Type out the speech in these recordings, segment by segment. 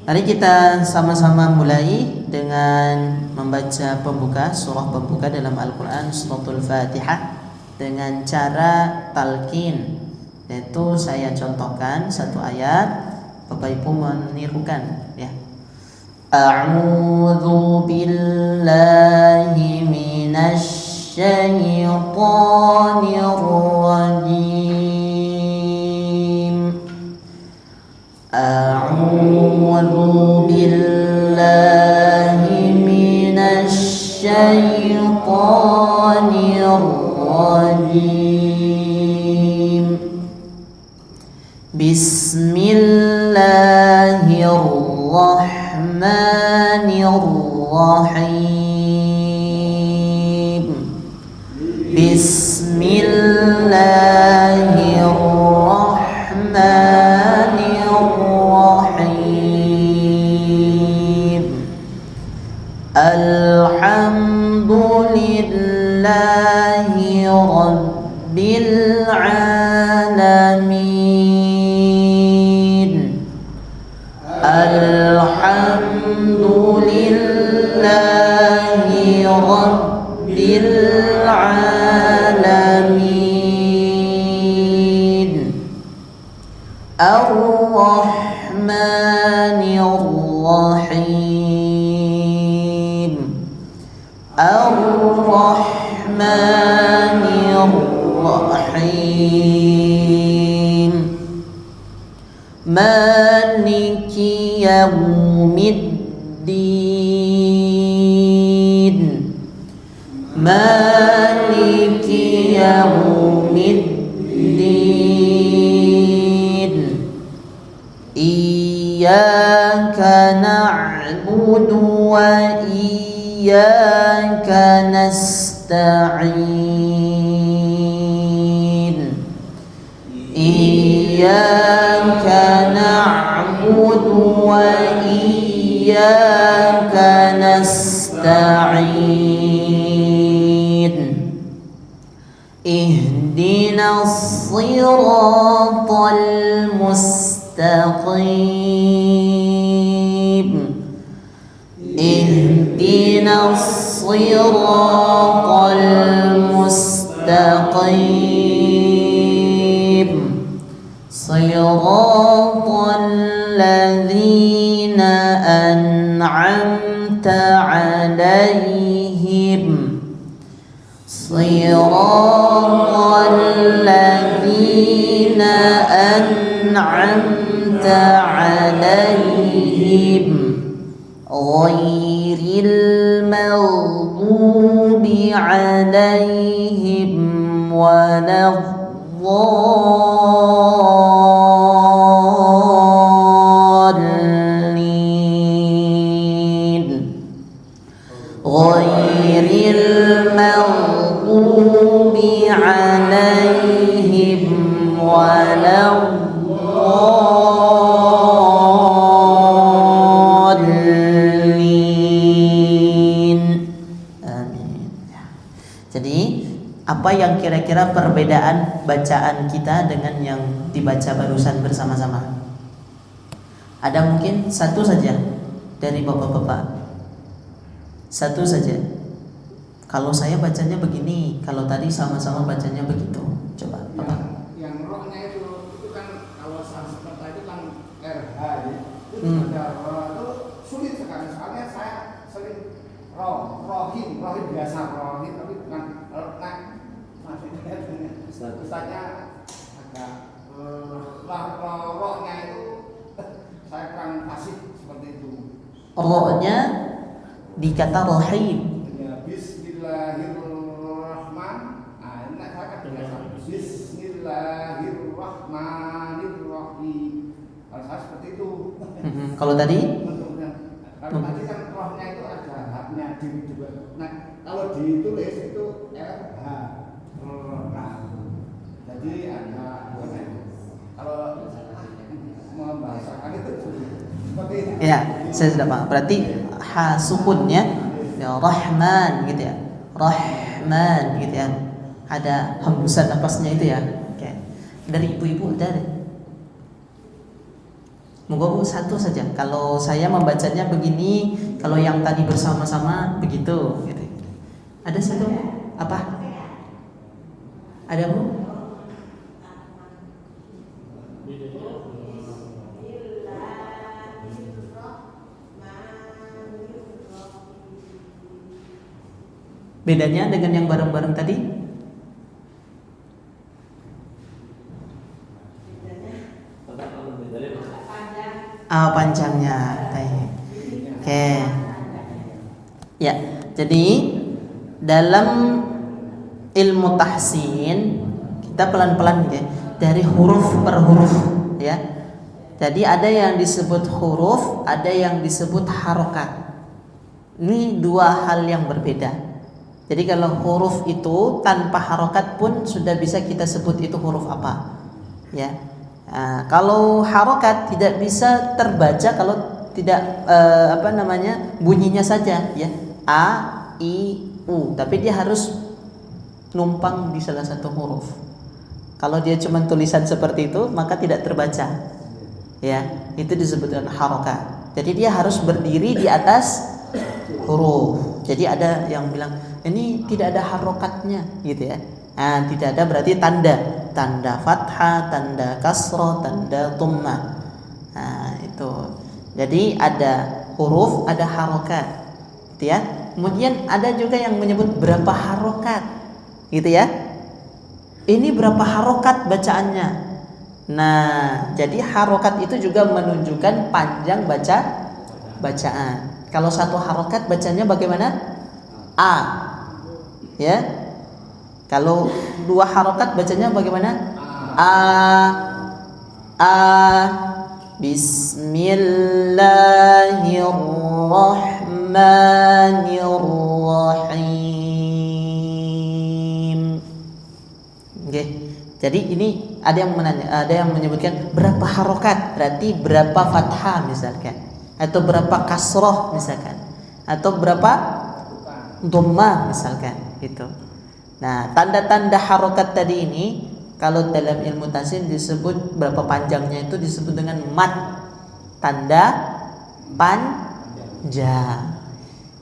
Mari kita sama-sama mulai dengan membaca surah pembuka dalam Al-Quran, suratul Fatihah, dengan cara talqin, yaitu saya contohkan satu ayat, Bapak Ibu menirukan ya. A'udzu billahi minasy syaithanir rajim. A'udzu billahi minasy syaithanir rajim. Bismillahirrahmanirrahim. Bismillahirrahmanirrahim. Alhamdulillahi rabbil alamin. Alhamdulillahi rabbil alamin. Ar-Rahmanir Rahim. Ar-Rahmanir Rahim. Maliki yaumiddin. Maliki yaumiddin. Iyyaka na'budu wa iyyaka nasta'in. Iyyaka na'budu wa iyyaka nasta'in. Ihdinas siratal mustaqim. Ihdinas siratal mustaqim. Siratal ladzina an'amta 'alaihim. Siratal ladzina an'amta 'alaihim ghairil maghdubi 'alaihim waladdallin. Ghairil maghdubi 'alaihim waladdallin. Amin. Jadi apa yang kira-kira perbedaan bacaan kita dengan yang dibaca barusan bersama-sama? Ada mungkin satu saja dari bapak-bapak. Satu saja. Kalau saya bacanya begini, kalau tadi sama-sama bacanya begitu. Coba, apa? Yang rohnya itu kan kalau Sanskerta itu kan RH ya. Itu ada itu sulit sekali. Soalnya saya sering rohim biasa rohim, tapi bukan nah maksudnya Ustaznya agak rohnya itu saya kurang fasih seperti itu. Rohnya dikata rahim. Ya, Bismillahirrahman. Nah, ini saya kan biasa. Bismillahirrahmanirrahim. Kalau saya seperti itu. Kalau tadi? Kalau tadi kan rohnya itu ada haknya di juga. Nah, kalau ditulis itu RH. Nah, jadi ada kalau membahasakan itu seperti itu. Ya, saya sudah paham. Berarti ha sukunnya ya Rahman gitu ya. Rahman gitu ya. Ada hembusan napasnya itu ya. Oke. Dari ibu-ibu ada deh. Monggo Bu, satu saja. Kalau saya membacanya begini, kalau yang tadi bersama-sama begitu. Gitu. Ada satu? Apa? Ada Bu? Bedanya dengan yang bareng-bareng tadi? Panjangnya. Baik. Oke. Ya, jadi dalam ilmu tahsin kita pelan-pelan ya, dari huruf per huruf ya. Jadi ada yang disebut huruf, ada yang disebut harokat. Ini dua hal yang berbeda. Jadi kalau huruf itu tanpa harokat pun sudah bisa kita sebut itu huruf apa, ya. Nah, kalau harokat tidak bisa terbaca kalau tidak bunyinya saja, ya. A, I, U. Tapi dia harus numpang di salah satu huruf. Kalau dia cuma tulisan seperti itu maka tidak terbaca, ya. Itu disebut dengan harokat. Jadi dia harus berdiri di atas huruf. Jadi ada yang bilang ini tidak ada harokatnya, gitu ya. Nah, tidak ada berarti tanda fathah, tanda kasroh, tanda dhammah. Nah, itu. Jadi ada huruf, ada harokat, gitu ya. Kemudian ada juga yang menyebut berapa harokat, gitu ya. Ini berapa harokat bacaannya. Nah, jadi harokat itu juga menunjukkan panjang bacaan. Kalau satu harokat bacanya bagaimana? A, ya. Kalau dua harokat bacanya bagaimana? A. Bismillahirrahmanirrahim. Oke. Jadi ini ada yang menyebutkan berapa harokat, berarti berapa fathah misalkan, atau berapa kasroh misalkan, atau berapa dhammah misalkan, gitu. Nah, tanda-tanda harokat tadi ini kalau dalam ilmu tahsin disebut berapa panjangnya itu disebut dengan mad, tanda panjang.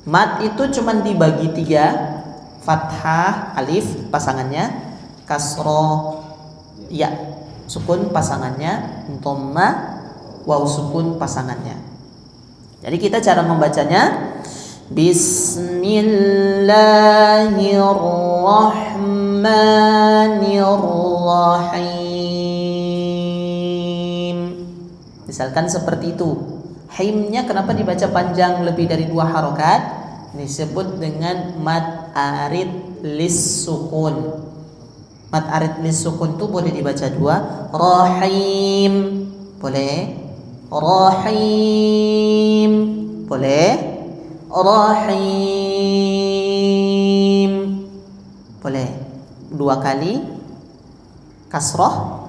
Mad itu cuma dibagi 3, fathah alif pasangannya, kasroh ya sukun pasangannya, dhammah waw sukun pasangannya. Jadi kita cara membacanya Bismillahirrahmanirrahim. Misalkan seperti itu. Himnya kenapa dibaca panjang lebih dari 2 harokat? Disebut dengan mad arid lis sukun. Mad arid lis sukun itu boleh dibaca 2. Rahim boleh. Rahim boleh. Rahim boleh. 2 kali kasroh,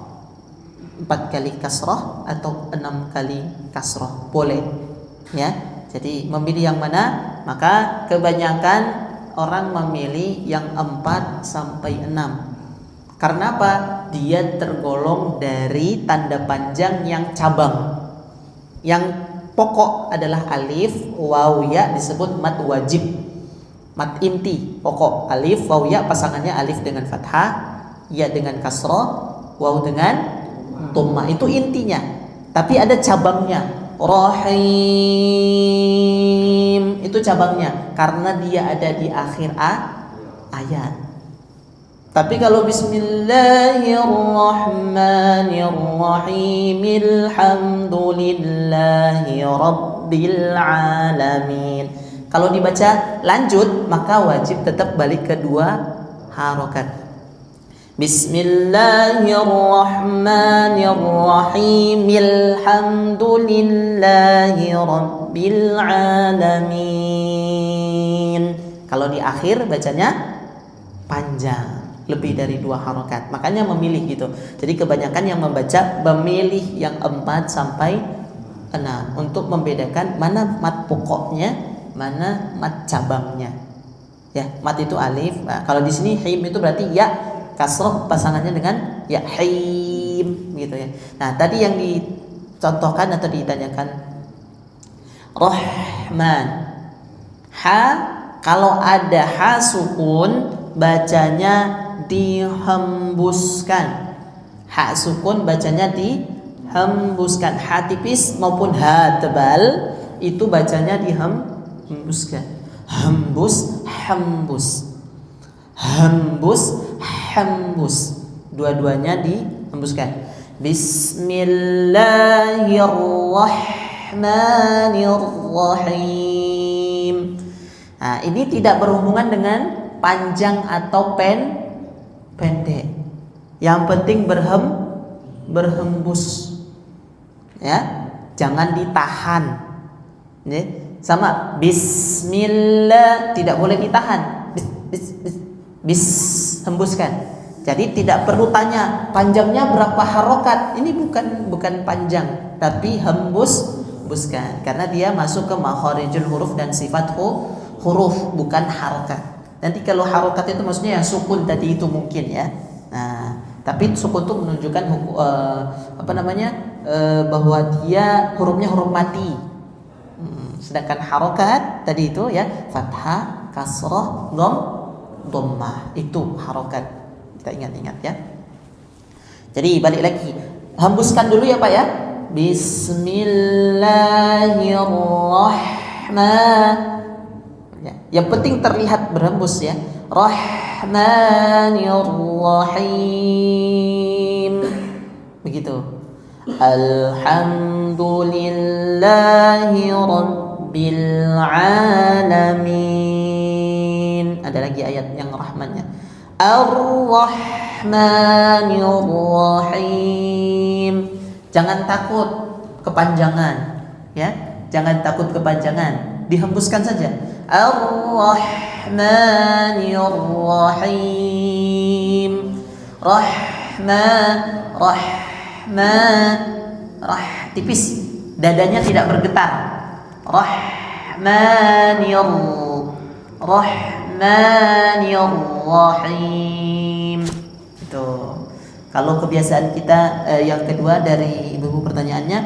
4 kali kasroh, atau 6 kali kasroh boleh, ya. Jadi memilih yang mana? Maka kebanyakan orang memilih yang 4 sampai 6. Karena apa? Dia tergolong dari tanda panjang yang cabang. Yang pokok adalah alif, waw, ya, disebut mad wajib, mad inti, pokok alif, waw, ya, pasangannya alif dengan fathah, ya dengan kasroh, waw dengan dhammah, itu intinya. Tapi ada cabangnya, rahim, itu cabangnya karena dia ada di akhir ayat. Tapi kalau bismillahirrahmanirrahim alhamdulillahi rabbil alamin, kalau dibaca lanjut maka wajib tetap balik ke 2 harokat. Bismillahirrahmanirrahim alhamdulillahi rabbil alamin. Kalau di akhir bacanya panjang, lebih dari 2 harokat. Makanya memilih gitu. Jadi kebanyakan yang memilih yang 4 sampai 6 untuk membedakan mana mat pokoknya, mana mat cabangnya. Ya, mat itu alif. Nah, kalau di sini him itu berarti ya kasroh pasangannya dengan ya him, gitu ya. Nah, tadi yang contohkan atau ditanyakan. Rahman. Ha, kalau ada ha sukun bacanya dihembuskan. Ha sukun bacanya dihembuskan. Ha tipis maupun ha tebal itu bacanya dihembuskan. Hembus, hembus. Hembus, hembus. Dua-duanya dihembuskan. Bismillahirrahmanirrahim. Nah, ini tidak berhubungan dengan panjang atau pendek. Yang penting berhembus. Ya, jangan ditahan. Ya, sama bismillah tidak boleh ditahan. Bis hembuskan. Jadi tidak perlu tanya panjangnya berapa harokat. Ini bukan panjang, tapi hembuskan karena dia masuk ke makharijul huruf dan sifat huruf, bukan harokat. Nanti kalau harokat itu maksudnya yang sukun tadi itu mungkin ya. Nah, tapi sukun itu menunjukkan bahwa dia hurufnya huruf mati. Sedangkan harokat tadi itu ya fathah, kasrah, dhammah itu harokat. Kita ingat-ingat ya. Jadi balik lagi, hembuskan dulu ya Pak ya. Bismillahirrahmanirrahim. Ya, yang penting terlihat berhembus ya. Rahmanirrahim. Begitu. Alhamdulillahi rabbil alamin. Ada lagi ayat yang rahmannya. Ar-Rahmanir-Rahim. Jangan takut kepanjangan, ya. Jangan takut kepanjangan, dihembuskan saja. Ar-Rahmanir-Rahim. Tipis, dadanya tidak bergetar. Rahmanir-Rahim. Itu. Kalau kebiasaan kita yang kedua dari ibu pertanyaannya,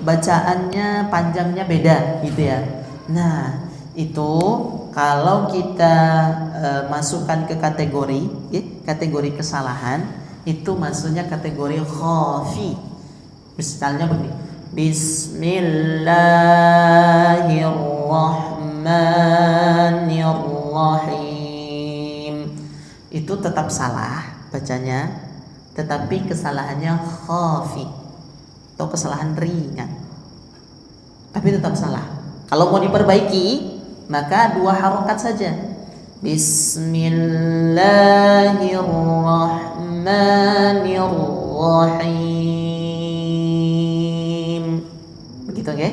bacaannya panjangnya beda gitu ya. Nah, itu kalau kita masukkan ke kategori kategori kesalahan, itu maksudnya kategori khafi. Misalnya begini. Bismillahirrahmanirrahim. Itu tetap salah bacanya, tetapi kesalahannya khafi atau kesalahan ringan. Tapi tetap salah. Kalau mau diperbaiki, maka 2 harokat saja. Bismillahirrahmanirrahim. Begitu okay?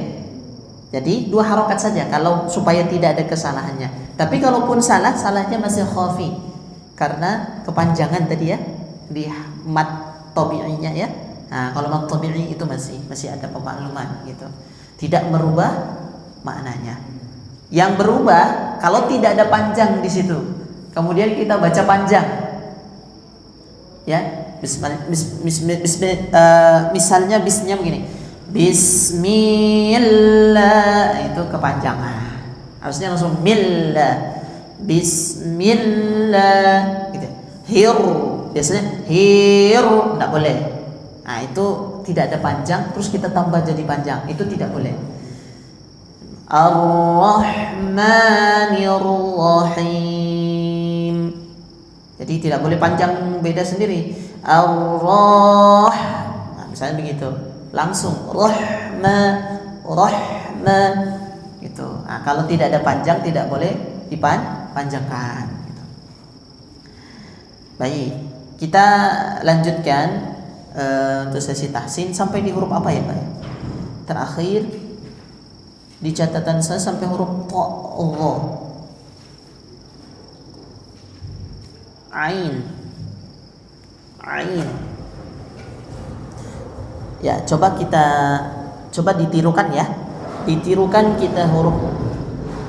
Jadi 2 harokat saja kalau supaya tidak ada kesalahannya. Tapi kalaupun salah, salahnya masih khafi karena kepanjangan tadi ya di mat tabi'inya ya. Nah, kalau mat tabi'i itu masih ada pemakluman gitu. Tidak merubah maknanya. Yang berubah kalau tidak ada panjang di situ. Kemudian kita baca panjang. Ya, misalnya bisnya begini. Bismillah, itu kepanjangan. Harusnya langsung millah. Bismillah gitu. Hir, biasanya hir enggak boleh. Nah, itu tidak ada panjang terus kita tambah jadi panjang. Itu tidak boleh. Ar-Rahmanir-Rahim. Jadi tidak boleh panjang beda sendiri. Nah, misalnya begitu. Langsung rahma gitu. Nah, kalau tidak ada panjang tidak boleh dipanjangkan gitu. Baik, kita lanjutkan untuk sesi tahsin sampai di huruf apa ya Pak? Terakhir di catatan saya sampai huruf ta, ain. Ya, coba ditirukan ya. Ditirukan kita huruf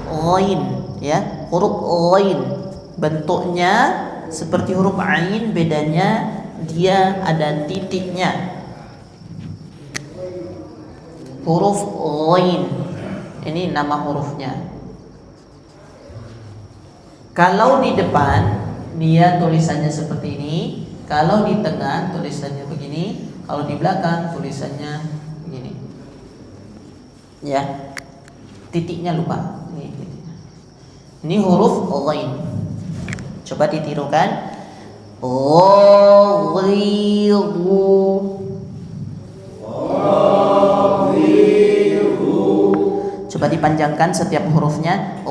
ghain ya. Huruf ghain bentuknya seperti huruf ain, bedanya dia ada titiknya. huruf ghain. Ini nama hurufnya. Kalau di depan dia tulisannya seperti ini, kalau di tengah tulisannya begini, kalau di belakang tulisannya begini. Ya. Titiknya lupa. Ini titiknya. Ini huruf ghain. Coba ditirukan. Coba dipanjangkan setiap hurufnya.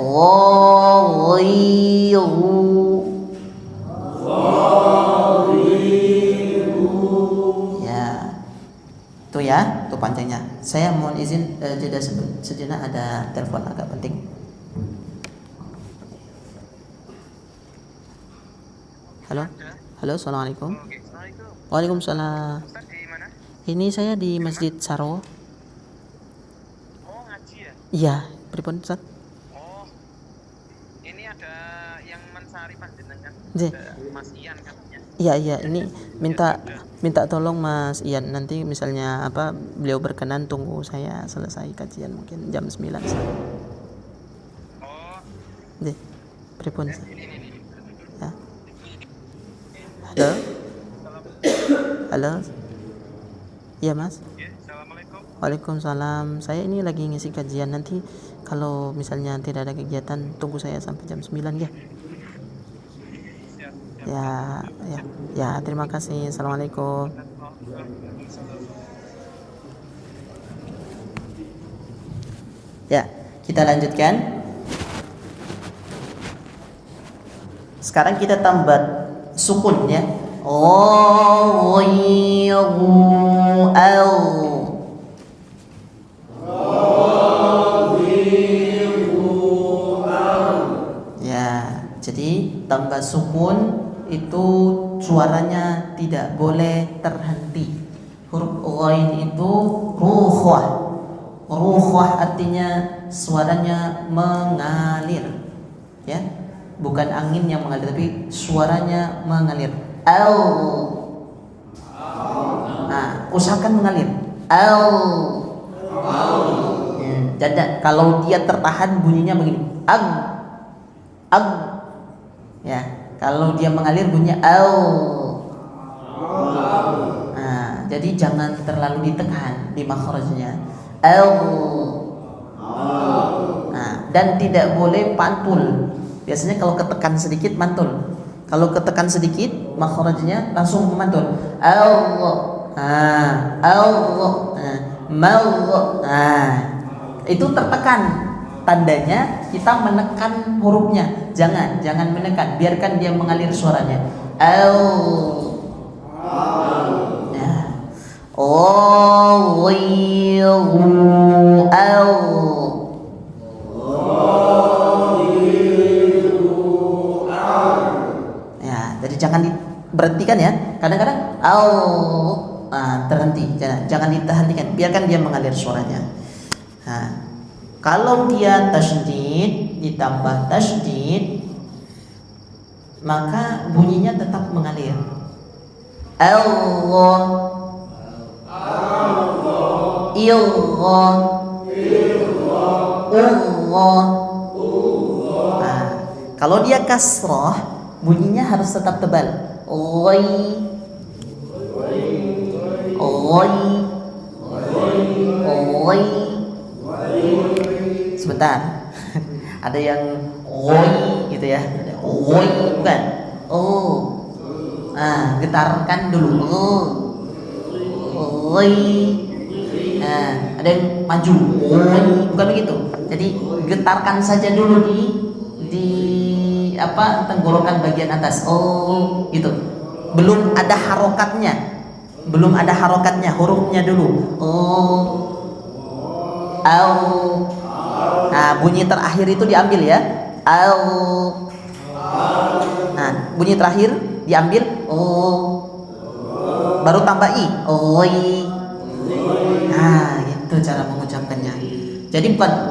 Ya, itu ya, itu panjangnya. Saya mohon izin jeda sejenak, ada telepon agak penting. Halo, halo, assalamualaikum. Waalaikumsalam. Ini saya di Masjid Saro. Oh, ngaji ya? Iya, pripun Ustaz? Oh, ini ada yang mensari panjenengan. Nggih. Mas Ian katanya. Iya, ini minta tolong Mas Ian, nanti misalnya beliau berkenan tunggu saya selesai kajian mungkin jam 9. Oh, Nggih. Pripun? ini. Ya. Halo? Halo? Iya Mas? Ya, assalamualaikum. Waalaikumsalam. Saya ini lagi ngisi kajian, nanti kalau misalnya tidak ada kegiatan tunggu saya sampai jam 9 ya. Siap. Ya, terima kasih. Assalamualaikum. Ya, kita lanjutkan. Sekarang kita tambah sukun ya. Ya, jadi tambah sukun itu suaranya tidak boleh terhenti. Huruf ghain itu rukhwah. Rukhwah artinya suaranya mengalir. Ya. Bukan angin yang mengalir, tapi suaranya mengalir. Nah, usahakan mengalir. Dan kalau dia tertahan bunyinya begini. Ya, kalau dia mengalir bunyinya Nah, jadi jangan terlalu ditekan di makhrajnya. Nah, dan tidak boleh pantul. Biasanya kalau ketekan sedikit mantul. Kalau ketekan sedikit makhrajnya langsung memantul. Itu tertekan. Tandanya kita menekan hurufnya. Jangan menekan. Biarkan dia mengalir suaranya. Jadi jangan diberhentikan ya. Kadang-kadang terhenti. Jangan ditahankan. Biarkan dia mengalir suaranya. Nah, kalau dia tasydid ditambah tasydid, maka bunyinya tetap mengalir. Allah, Allah. Nah, kalau dia kasrah bunyinya harus tetap tebal. Sebentar. Ada yang gitu ya. Bukan. Getarkan dulu. Ada yang maju. Bukan begitu. Jadi getarkan saja dulu di tenggorokan bagian atas. Gitu. Belum ada harokatnya, hurufnya dulu. Nah, bunyi terakhir itu diambil ya. Nah, bunyi terakhir diambil. Baru tambah i. Nah, itu cara mengucapkannya. Jadi bukan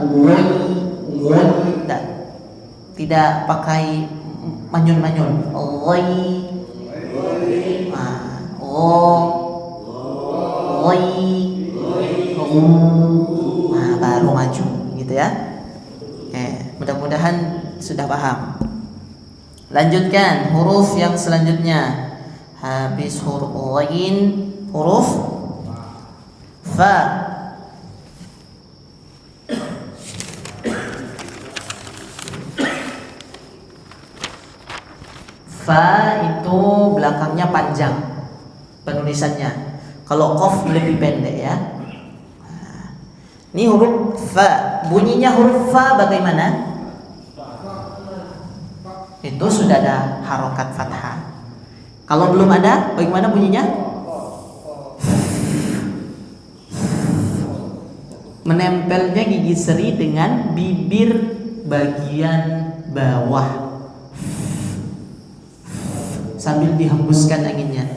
tidak pakai manyun-manyun. Nah, baru maju gitu ya. Oke, mudah-mudahan sudah paham. Lanjutkan huruf yang selanjutnya. Habis huruf ghain, huruf fa. Fa itu belakangnya panjang penulisannya. Kalau qaf lebih pendek ya. Ini huruf fa. Bunyinya huruf fa bagaimana? Itu sudah ada harokat fathah. Kalau belum ada, bagaimana bunyinya? Menempelnya gigi seri dengan bibir bagian bawah sambil dihembuskan anginnya.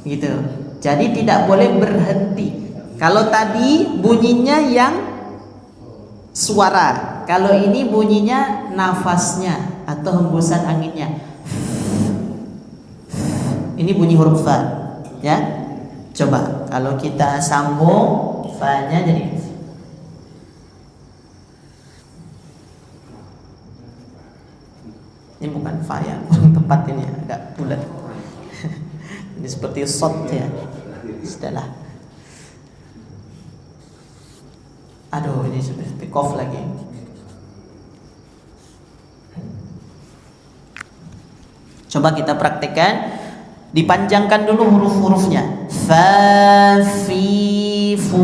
Gitu. Jadi tidak boleh berhenti. Kalau tadi bunyinya yang suara, kalau ini bunyinya nafasnya atau hembusan anginnya. Ini bunyi huruf fa, ya. Coba kalau kita sambung fa-nya jadi ini bukan fa ya, tempat ini agak bulat. Ini seperti shot ya. Sudahlah. Aduh, ini seperti qaf lagi. Coba kita praktekkan. Dipanjangkan dulu huruf-hurufnya. Fa, fi, fu.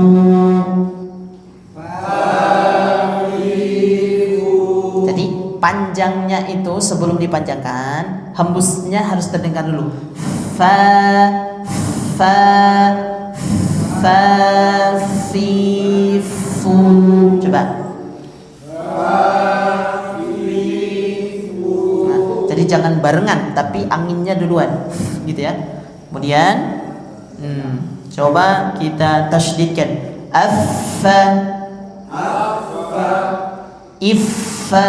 Jadi panjangnya itu sebelum dipanjangkan, hembusnya harus terdengar dulu. Fa, fa, fa, fi, fu. Coba. Nah, jadi jangan barengan, tapi anginnya duluan, gitu ya. Kemudian, coba kita tasydidkan. Affa, iffa,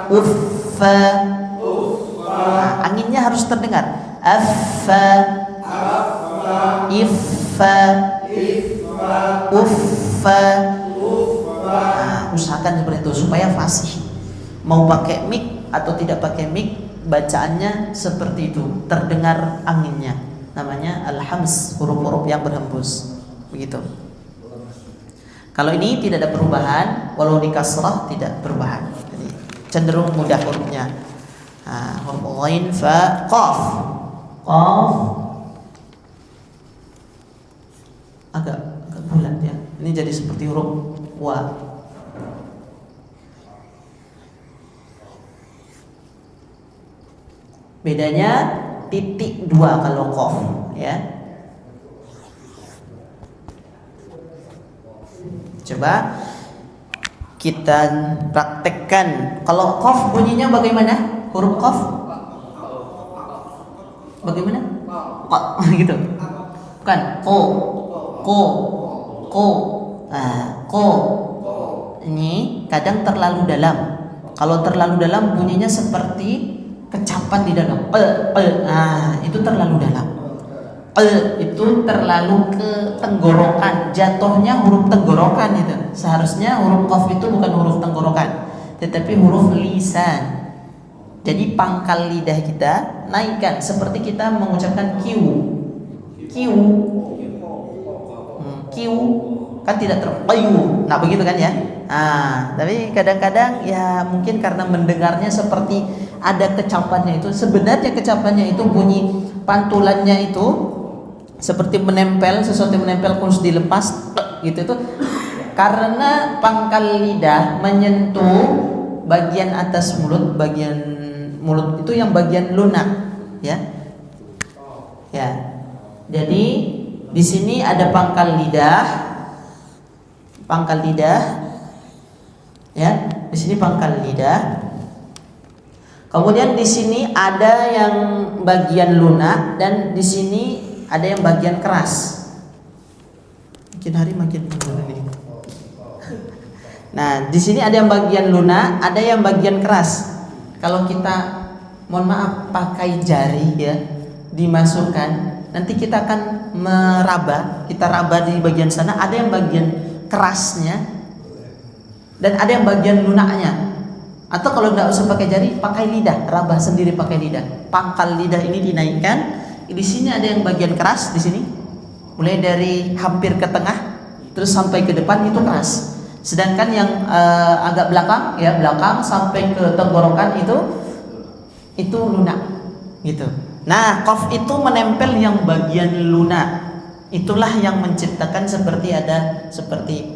uffa. Nah, anginnya harus terdengar. Affa, iffa, uffa. Nah, usahakan seperti itu supaya fasih. Mau pakai mic atau tidak pakai mic, bacaannya seperti itu, terdengar anginnya. Namanya al-hams, huruf-huruf yang berhembus. Begitu. Kalau ini tidak ada perubahan, walau di kasrah tidak perubahan. Jadi cenderung mudah hurufnya. Nah, huruf ghain, fa, qaf. Qaf agak bulat ya. Ini jadi seperti huruf wa. Bedanya titik 2 kalau qaf ya. Coba kita praktekkan. Kalau qaf bunyinya bagaimana? Huruf qaf bagaimana? Qa gitu. Bukan ko. Nah, ko. Ini kadang terlalu dalam. Kalau terlalu dalam bunyinya seperti kecapan di dalam. Nah, itu terlalu dalam. Itu terlalu ke tenggorokan, jatuhnya huruf tenggorokan itu. Seharusnya huruf qaf itu bukan huruf tenggorokan, tetapi huruf lisan. Jadi pangkal lidah kita naikkan seperti kita mengucapkan Q. Kan tidak terpayu. Nah, begitu kan ya? Nah, tapi kadang-kadang ya mungkin karena mendengarnya seperti ada kecapannya itu. Sebenarnya kecapannya itu bunyi pantulannya itu seperti menempel, sesuatu yang menempel terus dilepas gitu itu karena pangkal lidah menyentuh bagian atas mulut, bagian mulut itu yang bagian lunak ya. Ya. Jadi di sini ada pangkal lidah ya. Di sini pangkal lidah. Kemudian di sini ada yang bagian lunak dan di sini ada yang bagian keras. Makin hari makin menurun ini. Nah, di sini ada yang bagian lunak, ada yang bagian keras. Kalau kita mohon maaf pakai jari ya, dimasukkan. nanti kita akan meraba, kita raba di bagian sana, ada yang bagian kerasnya dan ada yang bagian lunaknya. Atau kalau tidak usah pakai jari, pakai lidah, raba sendiri pakai lidah. Pangkal lidah ini dinaikkan, di sini ada yang bagian keras di sini. Mulai dari hampir ke tengah terus sampai ke depan itu keras. Sedangkan yang agak belakang ya, belakang sampai ke tenggorokan itu lunak gitu. Nah, qaf itu menempel yang bagian lunak. Itulah yang menciptakan seperti ada seperti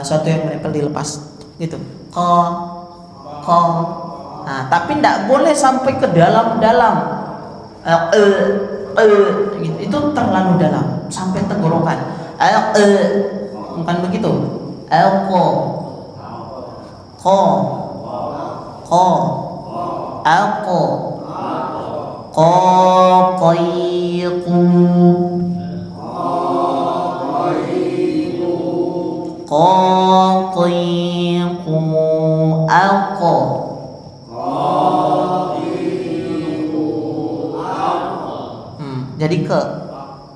suatu yang menempel dilepas gitu. Qa. Nah, tapi tidak boleh sampai ke dalam-dalam. Gitu. Itu terlalu dalam sampai tenggorokan. Bukan begitu. Qa. Qayqu. Jadi ke,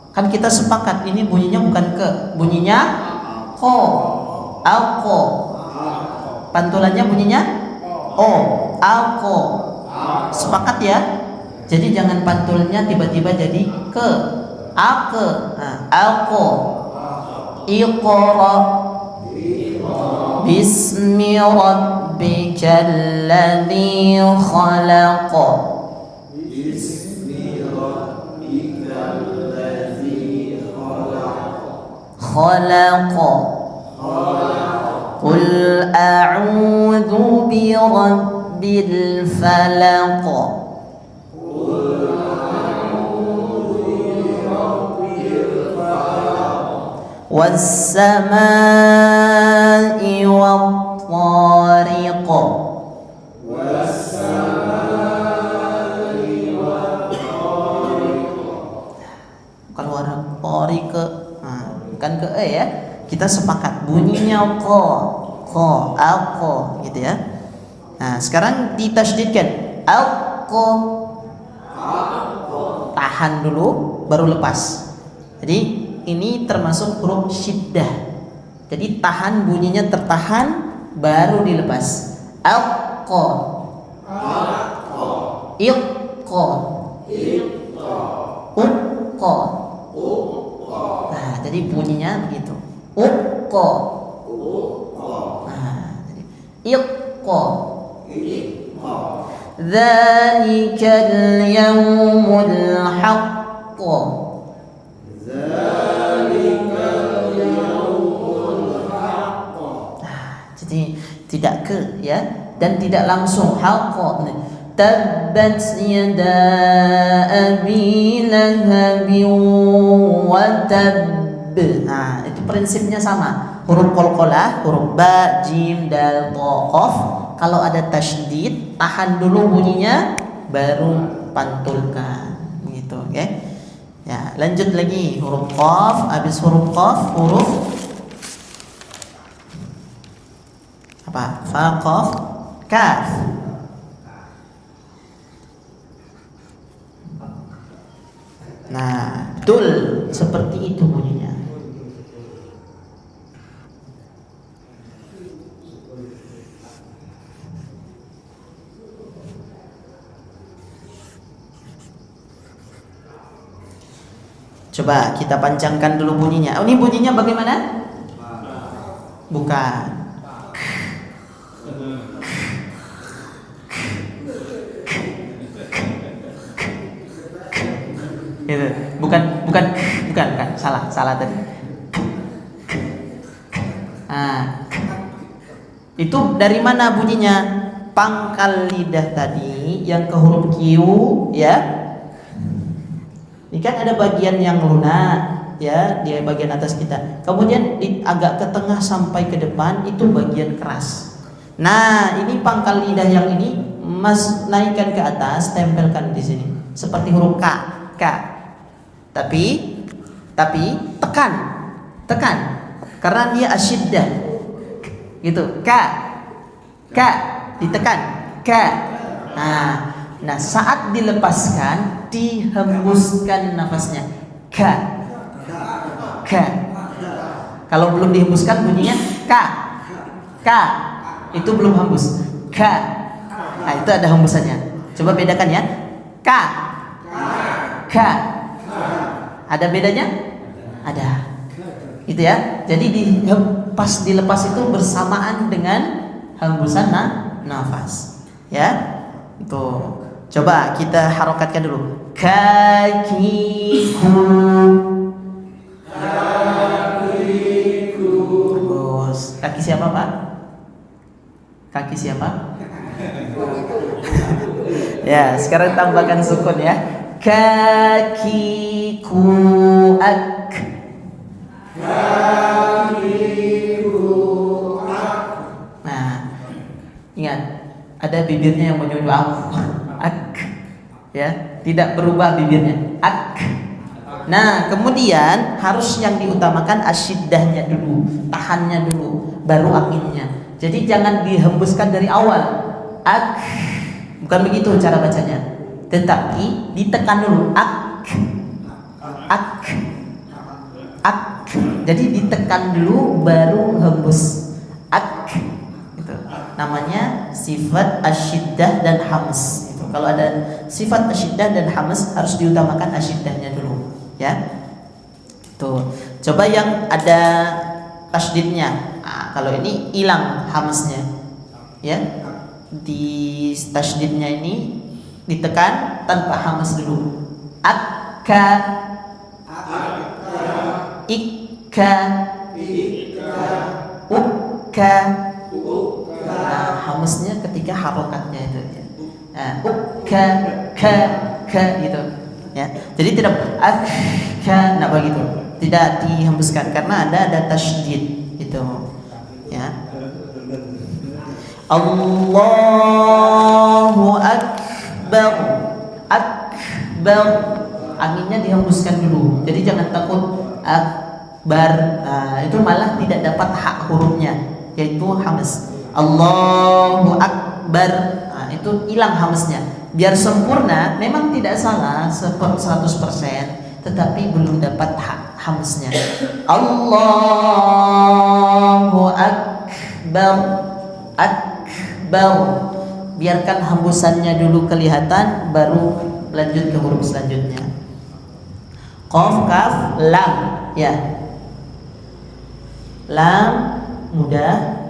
kan kita sepakat ini bunyinya bukan ke, bunyinya ko, alko. Pantulannya bunyinya o, alko. Sepakat ya? Jadi jangan pantulnya tiba-tiba jadi ke, ake, alko. Iqra bismi rabbikal ladzi khalaq. خلق قل أعوذ برب الفلق والسماء والطارق kalau ada طارق kan ke ya, kita sepakat bunyinya ko, alko gitu ya. Nah sekarang ditasydidkan alko, tahan dulu baru lepas. Jadi ini termasuk huruf syiddah. Jadi tahan, bunyinya tertahan baru dilepas. Alko, ilko, ukko. Nah, jadi bunyinya begitu. Ukko. Nah, jadi iqqa. Dzalikal yaumul haqq. Jadi tidak ke ya, dan tidak langsung haqq. Tabbat yada abi lahabin wa tabb. Nah, itu prinsipnya sama. Huruf qalqalah, huruf ba, jim, dal, ta, qaf. Kalau ada tasydid, tahan dulu bunyinya baru pantulkan. Gitu, oke. Okay? Ya, lanjut lagi huruf qaf, habis huruf qaf, huruf apa? Fa, qaf, kaf. Nah, betul seperti itu bunyinya. Coba kita panjangkan dulu bunyinya. Oh, ini bunyinya bagaimana? Bukan. Gitu. Bukan, salah tadi. Nah, itu dari mana bunyinya? Pangkal lidah tadi yang ke huruf Q, ya. Ini kan ada bagian yang lunak, ya, di bagian atas kita. Kemudian agak ke tengah sampai ke depan itu bagian keras. Nah, ini pangkal lidah yang ini naikkan ke atas, tempelkan di sini, seperti huruf K. Tapi tekan, karena dia asyiddah, gitu. K ditekan, K. Nah, saat dilepaskan, dihembuskan nafasnya. ka. Ka. Kalau belum dihembuskan bunyinya ka. Ka. Itu belum hembus. Ka. Nah, itu ada hembusannya. Coba bedakan ya. Ka. Ka. Ada bedanya? Ada. Gitu ya. Jadi pas dilepas itu bersamaan dengan hembusan nafas. Ya. Itu. Coba kita harokatkan dulu. Kakiku. Terus kaki siapa, Pak? Kaki siapa? Ya, sekarang tambahkan sukun ya. Kakiku ak. Nah, ingat ada bibirnya yang menyuap. Ak. Ya, tidak berubah bibirnya. Ak. Nah, kemudian harus yang diutamakan asyiddahnya dulu, tahannya dulu, baru aminnya. Jadi jangan dihembuskan dari awal. Ak. Bukan begitu cara bacanya. Tetapi ditekan dulu. Ak. Ak. Ak. Jadi ditekan dulu baru hembus. Ak. Itu namanya sifat asyiddah dan hams. Itu kalau ada sifat asyiddah dan hams harus diutamakan asyiddahnya dulu, ya. Tuh. Coba yang ada tasydidnya. Nah, kalau ini hilang hamsnya. Ya. Di tasydidnya ini ditekan tanpa hams dulu. Akka. Ikka. Ukka. Nah, hamsnya ketika harokatnya itu ya. Nah, ukka, ka gitu. Ya. Jadi tidak akka, enggak begitu. Tidak dihembuskan karena ada tasydid itu. Ya. Allahu Akbar. Akbar. Anginnya dihembuskan dulu. Jadi jangan takut akbar. Nah, itu malah tidak dapat hak hurufnya, yaitu hams. Allahu Akbar. Nah, itu hilang hamsnya. Biar sempurna, memang tidak salah 100%, tetapi belum dapat hak hamsnya. Allahu Akbar. Biarkan hembusannya dulu kelihatan, baru lanjut ke huruf selanjutnya. Qaf, kaf, lam, ya. Lam mudah.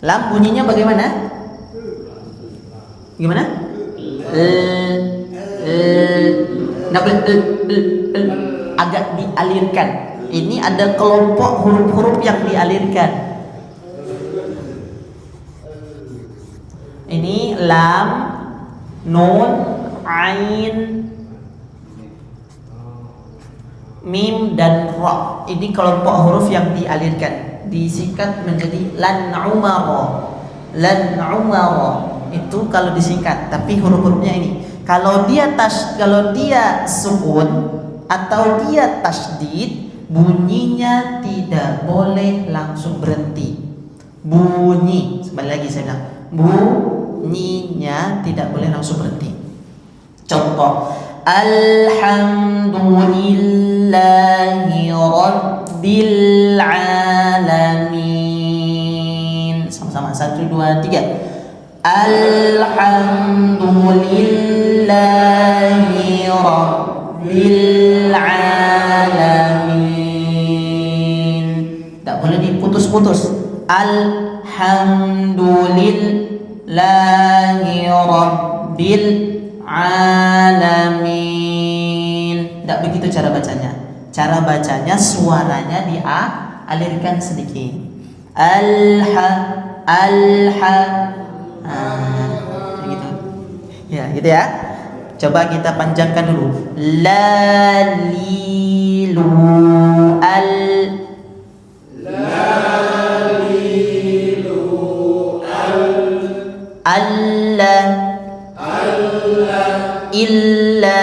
Lam bunyinya bagaimana? Gimana? Agak dialirkan. Ini ada kelompok huruf-huruf yang dialirkan. Ini lam, nun, ain, mim dan ra. Ini kelompok huruf yang dialirkan, disingkat menjadi lan umara. Lan umara itu kalau disingkat, tapi huruf-hurufnya ini. Kalau dia sukun atau dia tasydid, bunyinya tidak boleh langsung berhenti. Bunyi, kembali lagi saya bilang, bunyinya tidak boleh langsung berhenti. Contoh, alhamdulillahi rabbil alamin. Sama-sama, 1, 2, 3. Alhamdulillahi rabbil alamin. Tak boleh diputus-putus. Alhamdulillahi rabbil alamin. Tak begitu cara bacanya. Cara bacanya suaranya dialirkan sedikit. Gitu. Ya, gitu ya. Coba kita panjangkan dulu. Lalilu al alla illa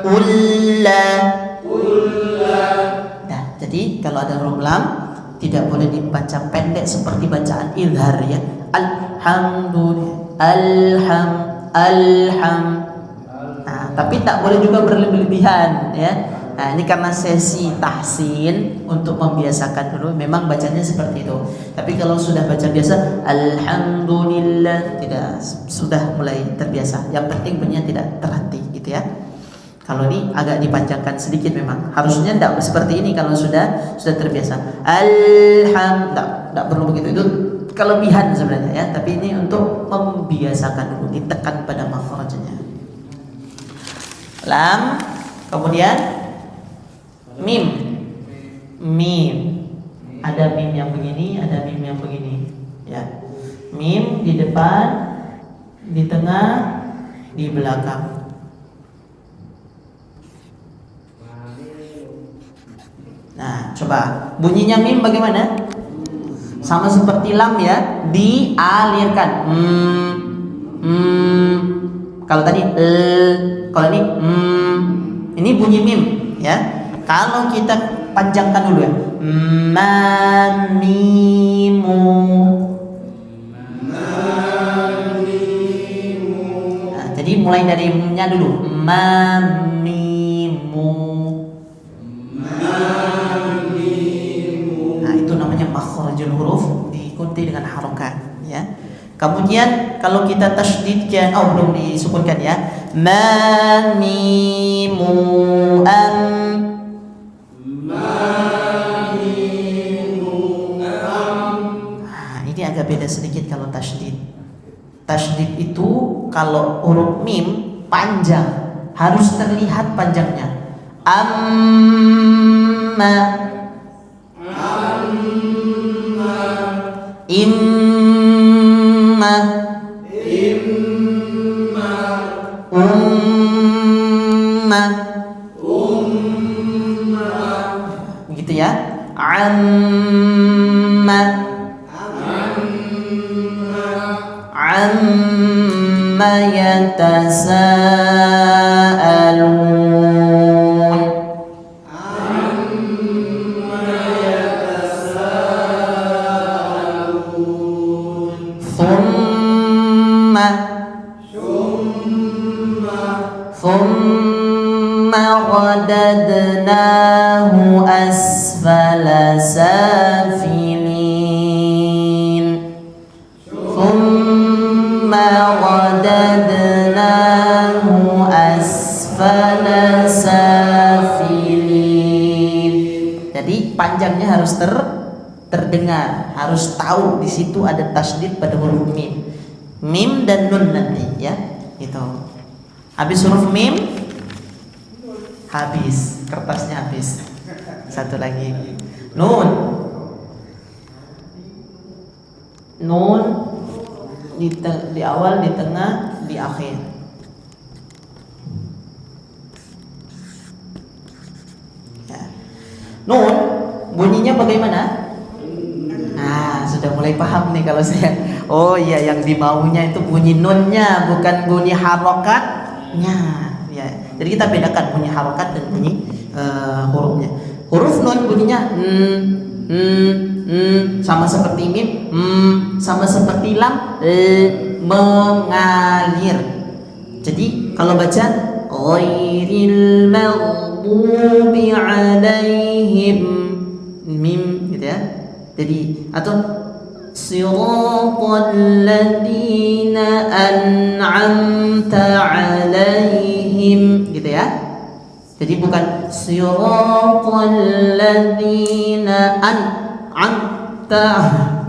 ulla. Nah, jadi kalau ada huruf lam tidak boleh dibaca pendek seperti bacaan izhar ya. alham. Nah, tapi tak boleh juga berlebihan ya. Nah, ini karena sesi tahsin untuk membiasakan dulu. Memang bacanya seperti itu. Tapi kalau sudah baca biasa, alhamdulillah, tidak, sudah mulai terbiasa. Yang penting bunyinya tidak terhenti, gitu ya. Kalau ini agak dipanjangkan sedikit memang. Harusnya tidak seperti ini kalau sudah terbiasa. Tidak perlu begitu. Itu kelebihan sebenarnya ya. Tapi ini untuk membiasakan dulu, ditekan pada makhrajnya. Lam, kemudian mim. Ada mim yang begini, ada mim yang begini ya. Mim di depan, di tengah, di belakang. Nah, coba bunyinya mim bagaimana? Sama seperti lam ya, dialirkan. Kalau tadi kalau ini bunyi mim ya. Kalau kita panjangkan dulu ya, mimu. Nah, jadi mulai dari mimnya dulu, mimu. Nah, itu namanya makhrajul huruf, diikuti dengan harokat ya. Kemudian kalau kita tasydidkan, belum disukunkan ya, mimu ini agak beda sedikit kalau tasydid. Tasydid itu kalau huruf mim panjang, harus terlihat panjangnya. Begitu ya. Amma yatasaalun. Thumma radadnahu asfala safilin. Thumma radadnahu asfala safilin. Jadi panjangnya harus terdengar, harus tahu di situ ada tasydid pada huruf mim. Mim dan nun nanti ya. Itu. Habis huruf mim, habis, kertasnya habis. Satu lagi. Nun di awal, di tengah, di akhir. Ya. Nun bunyinya bagaimana? Nah, sudah mulai paham nih kalau saya. Oh iya, yang dimaunya itu bunyi nunnya, bukan bunyi harokatnya. Ya. Jadi kita bedakan bunyi harokat dan bunyi hurufnya. Huruf nun bunyinya sama seperti mim, sama seperti lam, mengalir. Jadi kalau baca ghairil maghdubi alaihim, mim gitu ya. Jadi atau siratal ladzina an'amta alaihim gitu ya. Jadi bukan siratal ladzina an'amta.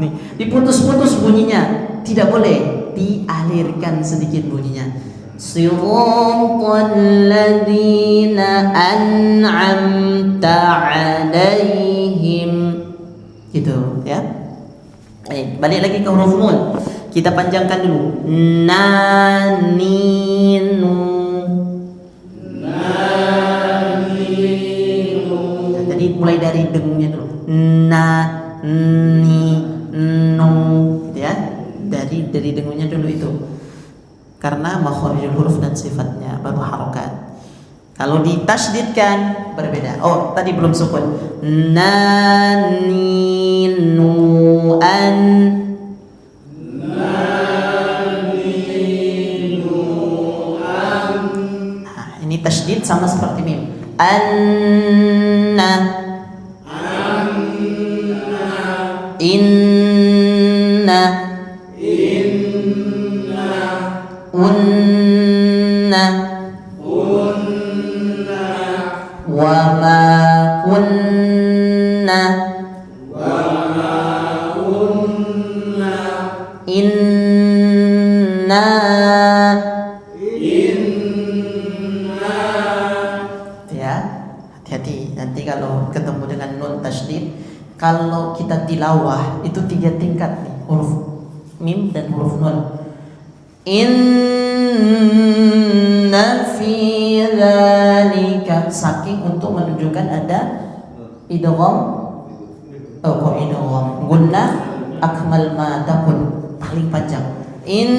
Nih, diputus-putus bunyinya. Tidak boleh, dialirkan sedikit bunyinya. Siratal ladzina an'amta alaihim. Gitu ya. Balik lagi ke huruf nun. Kita panjangkan dulu. Jadi mulai dari dengnya dulu. Gitu ya. Dari dengunya dulu itu. Karena makharijul huruf dan sifatnya baru harokat. Kalau ditasydidkan berbeda. Oh, tadi belum sukun. Jadi Ini tasydid sama seperti mim. Anna. Inna. Unna. Wa ma kunna. Inna. Ya, hati-hati nanti kalau ketemu dengan nun tasydid. Kalau kita tilawah itu 3 tingkat nih, huruf mim dan huruf nun. Inna fi dzalika, saking untuk menunjukkan ada idgham. Kok idgham? Gunnah akmal ma takun, paling panjang. Inna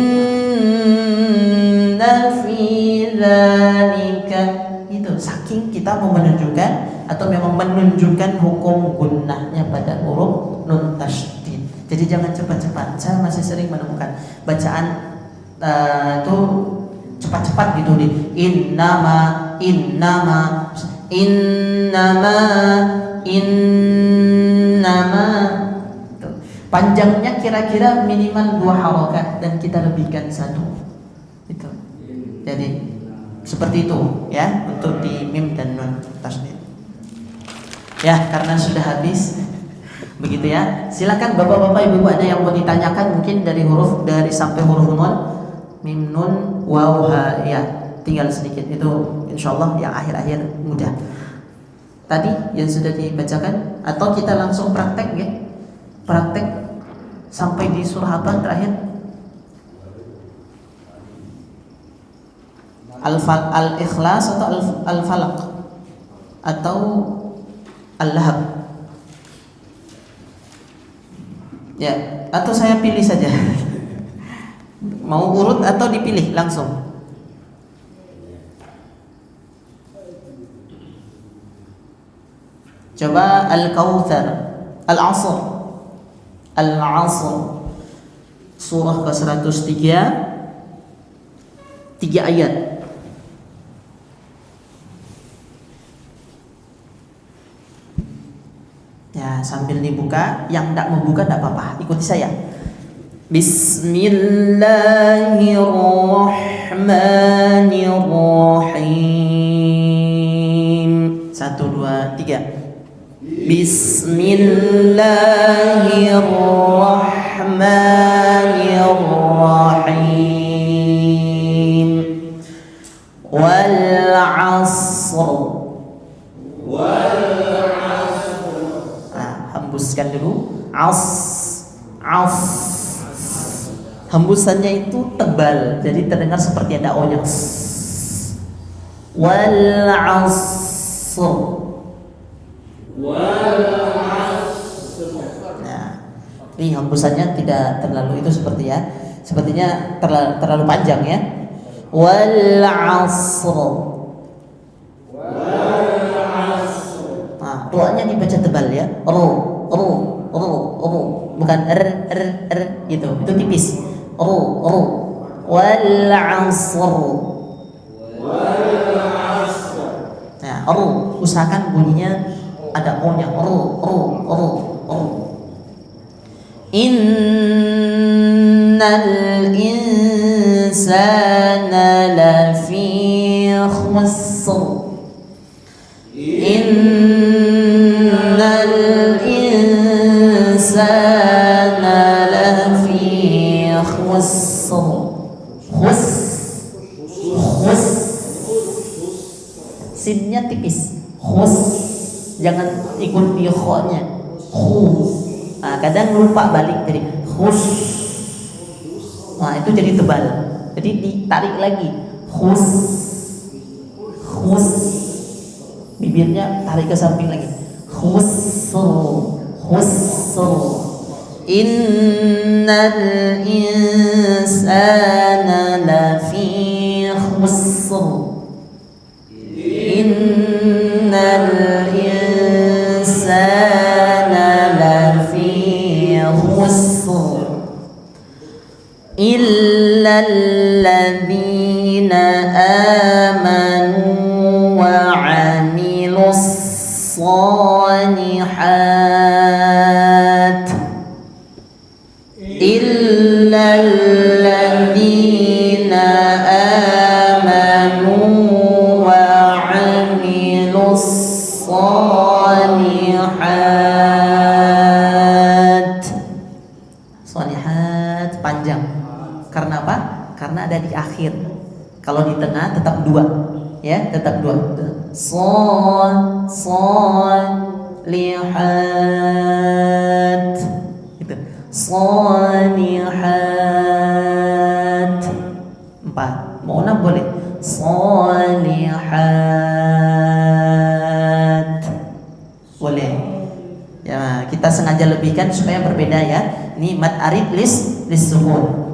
fi dzalika, itu saking kita mau menunjukkan atau memang menunjukkan hukum gunnahnya pada huruf nun tasydid. Jadi jangan cepat-cepat. Saya masih sering menemukan bacaan itu cepat-cepat gitu nih. Innama tuh. Panjangnya kira-kira minimal 2 harokat dan kita lebihkan 1. Itu. Jadi seperti itu ya untuk di mim dan nun tasydid. Ya, karena sudah habis begitu ya. Silakan Bapak-bapak, Ibu-ibu, ada yang mau ditanyakan mungkin dari sampai huruf nun, mim, nun, waw, ha, ya. Tinggal sedikit itu, insyaallah yang akhir-akhir mudah. Tadi yang sudah dibacakan atau kita langsung praktek ya? Praktek sampai di surah apa terakhir? Al-Ikhlas atau Al-Falaq atau Al-Lahab? Ya, atau saya pilih saja. Mau urut atau dipilih langsung? Coba Al-Kautsar, Al-Asr, surah ke-103, 3 ayat. Ya, sambil dibuka, yang tidak membuka tidak apa-apa, ikuti saya. Bismillahirrahmanirrahim. 1, 2, 3. Bismillahirrahmanirrahim. Wal 'asr. Hembuskan dulu, hembusannya itu tebal, jadi terdengar seperti ada o-nya. Wal 'asr. Nah, ini hembusannya tidak terlalu itu seperti ya, sepertinya terlalu panjang ya. Wal 'asr. Nah, doanya dibaca tebal ya. Bukan gitu. Itu tipis. Wal 'asr. Nah, usahakan bunyinya ada o-nya. Innal insana lafi khusr. Innal insana lafi khusr. Sinnya tipis. Jangan ikut di kho-nya. Nah, kadang lupa balik jadi khus. Nah, itu jadi tebal. Jadi ditarik lagi. Khus. Bibirnya tarik ke samping lagi. Khusr. Innal insana lafi khusr. Innal insana lafi khusr illa alladhina amanu amanu wa 'amilus shalihat. Shalihat panjang. Karena apa? Karena ada di akhir. Kalau di tengah tetap dua, ya, tetap dua. Shalihat. Gitu. Shalihat. 4. Mau 6 boleh. Shalihat. Boleh. Ya, kita sengaja lebihkan supaya berbeda ya. Ini mad arid lis sukun.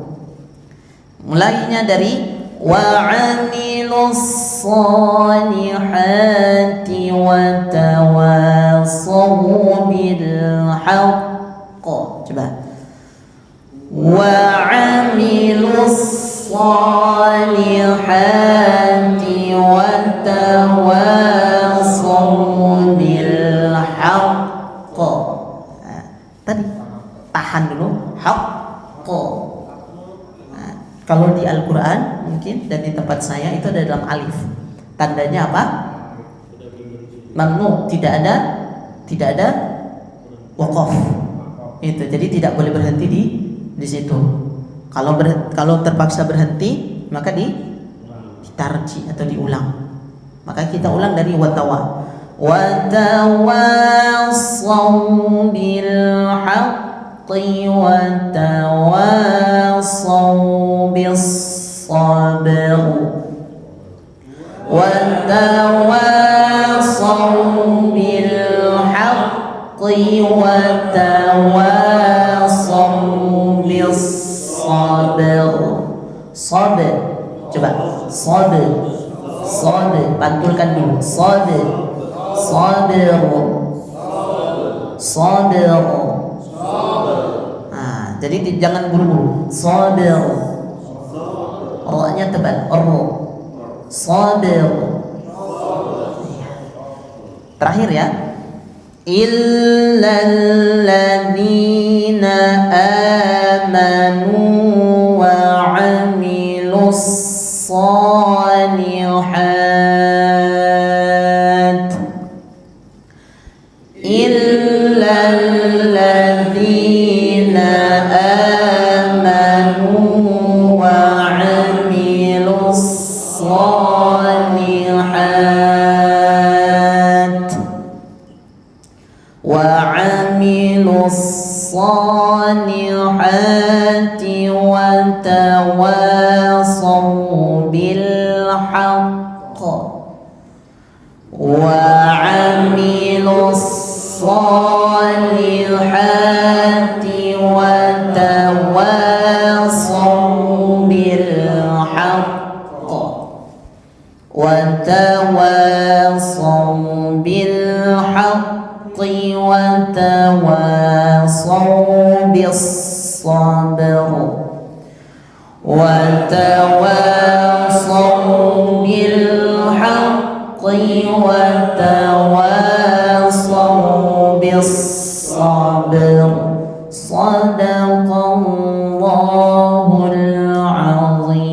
Mulainya dari wa 'amilus shalihati wa tawassaw bil haqq. Coba. Wa 'amilus shalihati wa tawassaw bil haqq. Nah, tadi tahan dulu haqq. Kalau di Al-Quran mungkin dan di tempat saya itu ada dalam alif. Tandanya apa? Mamnu, tidak ada waqaf. Itu. Jadi tidak boleh berhenti di situ. Kalau terpaksa berhenti maka ditarji atau diulang. Maka kita ulang dari watawa. Watawassaw bil haqqi watawassaw bis sabr. Watawassaw bil haqqi watawassaw bis sabr. Sabr. Coba. Sabr. Sabr. Pantulkan dulu. Sabr. Sabr. Sabr. Nah, jadi jangan buru-buru. Sabr. Ra-nya tebal. Sabr. Terakhir ya. Illal ladzina amanu wa 'amilus shalihat. Illal ladzina amanu wa 'amilus shalihat wa 'amilus salihati wa tawassaw bil haqq wa 'amilus salihati wa tawassaw bil haqq wa tawassaw bil haqqi wa tawassaw bis sabr wa tawassaw bil haqqi wa tawassaw bis sabr. Sadaqallahul azim.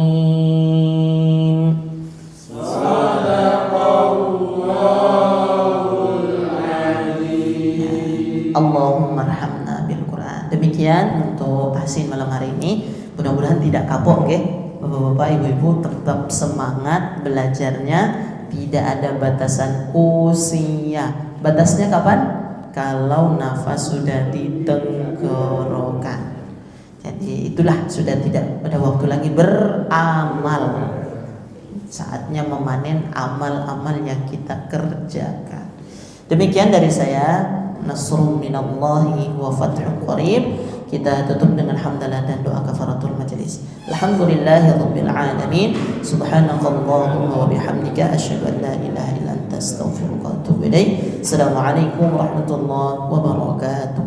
Allahumma arhamna bil Quran. Demikian untuk tahsin malam hari ini. Mudah-mudahan tidak kapok, nggih. Bapak-bapak, ibu-ibu tetap semangat belajarnya. Tidak ada batasan usia. Batasnya kapan? Kalau nafas sudah di tenggorokan. Jadi itulah sudah tidak pada waktu lagi beramal. Saatnya memanen amal-amal yang kita kerjakan. Demikian dari saya. Nasrun minallahi wa fathun qarib. Kita tutup dengan hamdalah dan doa kafaratul majlis. Alhamdulillahirabbil alamin. Subhanakallahumma wa bihamdika asyhadu an la ilaha illa anta astaghfiruka wa atubu ilaik. Assalamualaikum warahmatullahi wabarakatuh.